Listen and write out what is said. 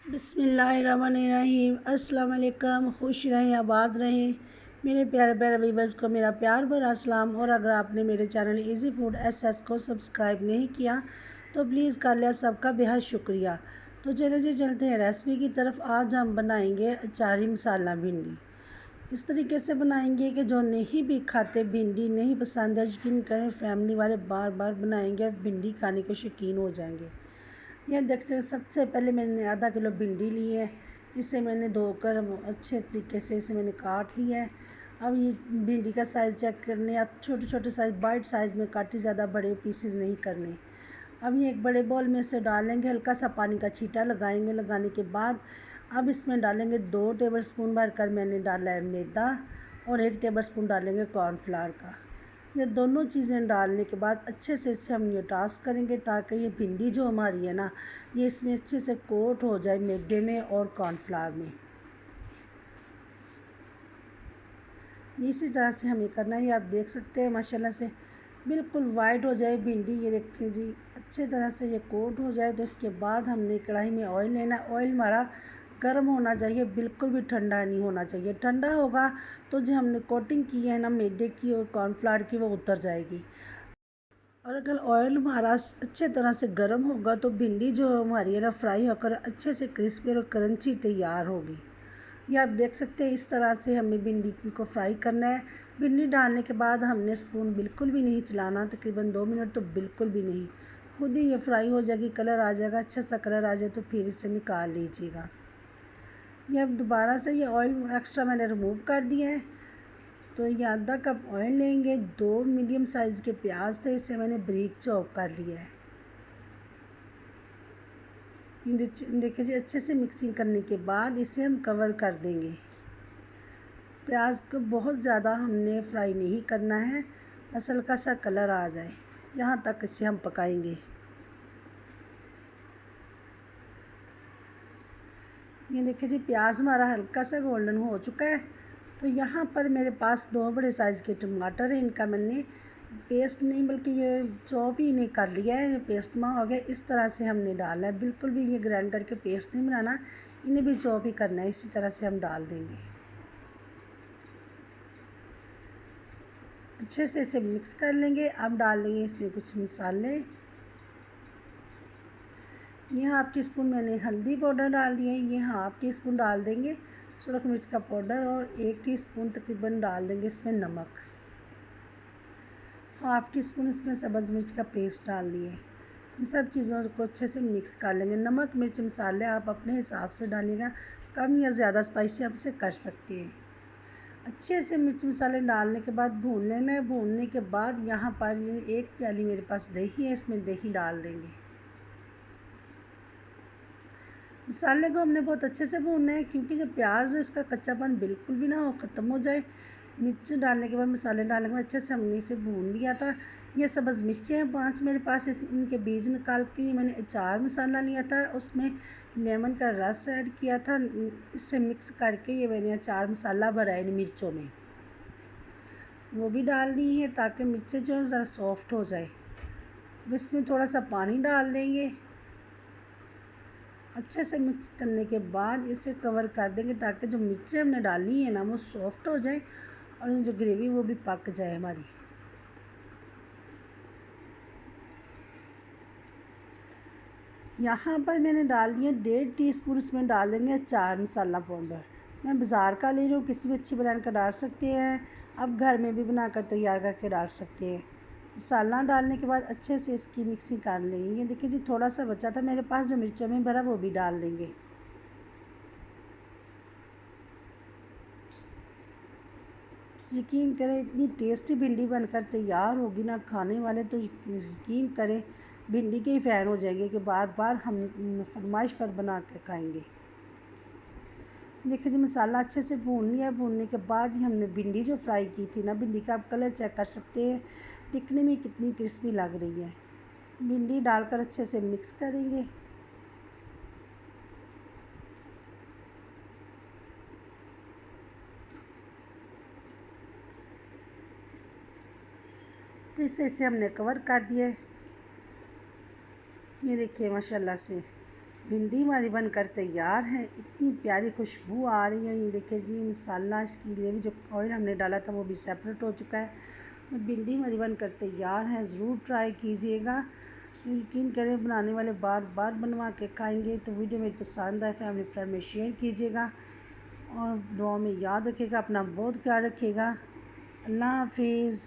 बिस्मिल्लाहिर्रहमानिर्रहीम। अस्सलाम वालेकुम। खुश रहें, आबाद रहें। मेरे प्यारे प्यारे व्यूवर्स को मेरा प्यार भरा सलाम। और अगर आपने मेरे चैनल इजी फूड एसएस को सब्सक्राइब नहीं किया तो प्लीज़ कर लिया, सबका बेहद शुक्रिया। तो चलिए जी चलते हैं रेसिपी की तरफ। आज हम बनाएंगे अचारी मसाला भिंडी। इस तरीके से बनाएंगे कि जो नहीं भी खाते, भिंडी नहीं पसंद है, यकीन करें फैमिली वाले बार बार बनाएंगे और भिंडी खाने के शौकीन हो जाएंगे। यह देखते, सबसे पहले मैंने आधा किलो भिंडी ली है। इसे मैंने धोकर अच्छे तरीके से इसे मैंने काट लिया है। अब ये भिंडी का साइज़ चेक करने, अब छोटे छोटे साइज़ बाइट साइज़ में काटी, ज़्यादा बड़े पीसेस नहीं करने। अब ये एक बड़े बॉल में इसे डालेंगे, हल्का सा पानी का छींटा लगाएंगे। लगाने के बाद अब इसमें डालेंगे 2 टेबलस्पून भरकर मैंने डाला है मैदा और 1 टेबलस्पून डालेंगे कॉर्नफ्लावर का। ये दोनों चीज़ें डालने के बाद अच्छे से इसे हम ये टास्क करेंगे ताकि ये भिंडी जो हमारी है ना, ये इसमें अच्छे से कोट हो जाए मैदे में और कॉर्नफ्लावर में। इसी तरह से हमें करना है। आप देख सकते हैं माशाल्लाह से बिल्कुल वाइट हो जाए भिंडी। ये देखें जी, अच्छे तरह से ये कोट हो जाए तो इसके बाद हमने कढ़ाई में ऑयल लेना। ऑयल हमारा गर्म होना चाहिए, बिल्कुल भी ठंडा नहीं होना चाहिए। ठंडा होगा तो जो हमने कोटिंग की है ना मैदे की और कॉर्नफ्लावर की, वो उतर जाएगी। और अगर ऑयल हमारा अच्छे तरह से गर्म होगा तो भिंडी जो हमारी है ना फ्राई होकर अच्छे से क्रिस्पी और क्रंची तैयार होगी। ये आप देख सकते हैं, इस तरह से हमें भिंडी को फ्राई करना है। भिंडी डालने के बाद हमने स्पून बिल्कुल भी नहीं चलाना, तकरीबन 2 मिनट तो बिल्कुल भी नहीं। खुद ही ये फ्राई हो जाएगी, कलर आ जाएगा, अच्छा सा कलर आ जाए तो फिर इसे निकाल लीजिएगा। ये अब दोबारा से ये ऑयल एक्स्ट्रा मैंने रिमूव कर दिया है। तो ये आधा कप ऑयल लेंगे। 2 मीडियम साइज़ के प्याज थे, इसे मैंने बारीक चॉप कर लिया है। देखिए जी, अच्छे से मिक्सिंग करने के बाद इसे हम कवर कर देंगे। प्याज को बहुत ज़्यादा हमने फ्राई नहीं करना है, बस हल्का सा कलर आ जाए यहाँ तक इसे हम पकाएंगे। ये देखिए जी, प्याज हमारा हल्का सा गोल्डन हो चुका है। तो यहाँ पर मेरे पास 2 बड़े साइज़ के टमाटर हैं। इनका मैंने पेस्ट नहीं बल्कि ये चॉप ही नहीं कर लिया है, ये पेस्ट में हो गया। इस तरह से हमने डाला है, बिल्कुल भी ये ग्राइंड करके पेस्ट नहीं बनाना, इन्हें भी चॉप ही करना है। इसी तरह से हम डाल देंगे। अच्छे से इसे मिक्स कर लेंगे। अब डाल देंगे इसमें कुछ मसाले। ये 1/2 टी स्पून मैंने हल्दी पाउडर डाल दिया है। ये 1/2 टी स्पून डाल देंगे सुरख मिर्च का पाउडर और 1 टीस्पून तकरीबन डाल देंगे इसमें नमक। 1/2 टी स्पून इसमें सब्ज़ मिर्च का पेस्ट डाल दिए। इन सब चीज़ों को अच्छे से मिक्स कर लेंगे। नमक मिर्च मसाले आप अपने हिसाब से डालिएगा, कम या ज़्यादा स्पाइसी आप इसे कर सकते हैं। अच्छे से मिर्च मसाले डालने के बाद भून लेना है। भूनने के बाद यहाँ पर ये 1 प्याली मेरे पास दही है, इसमें दही डाल देंगे। मसाले को हमने बहुत अच्छे से भूनना है क्योंकि जब प्याज इसका कच्चापन बिल्कुल भी ना हो, ख़त्म हो जाए। मिर्च डालने के बाद, मसाले डालने के बाद अच्छे से हमने इसे भून लिया था। ये सब्ज़ मिर्चें हैं 5 मेरे पास, इनके बीज निकाल के मैंने अचार मसाला लिया था, उसमें लेमन का रस ऐड किया था। इससे मिक्स करके ये मैंने अचार मसाला भरा है इन मिर्चों में, वो भी डाल दी है ताकि मिर्चें जो ज़रा सॉफ्ट हो जाए। अब इसमें थोड़ा सा पानी डाल देंगे। अच्छे से मिक्स करने के बाद इसे कवर कर देंगे ताकि जो मिर्चें हमने डाली है ना वो सॉफ्ट हो जाए और जो ग्रेवी वो भी पक जाए हमारी। यहाँ पर मैंने डाल दिया 1.5 टीस्पून, इसमें डाल देंगे अचार मसाला पाउडर। मैं बाज़ार का ले रही हूँ, किसी भी अच्छी ब्रांड का डाल सकते हैं, आप घर में भी बनाकर तैयार करके डाल सकते हैं। मसाला डालने के बाद अच्छे से इसकी मिक्सिंग कर लेंगे। ये देखिए जी, थोड़ा सा बचा था मेरे पास जो मिर्चों में भरा, वो भी डाल देंगे। यकीन करें इतनी टेस्टी भिंडी बनकर तैयार होगी ना, खाने वाले तो यकीन करें भिंडी के ही फ़ैन हो जाएंगे कि बार बार हम फरमाइश पर बना कर खाएंगे। देखिए जी, मसाला अच्छे से भून लिया। भूनने के बाद ही हमने भिंडी जो फ्राई की थी ना, भिंडी का आप कलर चेक कर सकते हैं, दिखने में कितनी क्रिस्पी लग रही है। भिंडी डालकर अच्छे से मिक्स करेंगे। फिर से इसे हमने कवर कर दिया। ये देखिए माशाल्लाह से भिंडी हमारी बनकर तैयार है। इतनी प्यारी खुशबू आ रही है। ये देखिए जी, मसाला इसकी ग्रेवी जो ऑयल हमने डाला था वो भी सेपरेट हो चुका है। और भिंडी हमारी बनकर तैयार है। ज़रूर ट्राई कीजिएगा। यकीन करें, बनाने वाले बार बार बनवा के खाएंगे। तो वीडियो मेरी पसंद आए फैमिली फ्रेंड में शेयर कीजिएगा और दुआ में याद रखिएगा। अपना बहुत ख्याल रखिएगा। अल्लाह हाफिज़।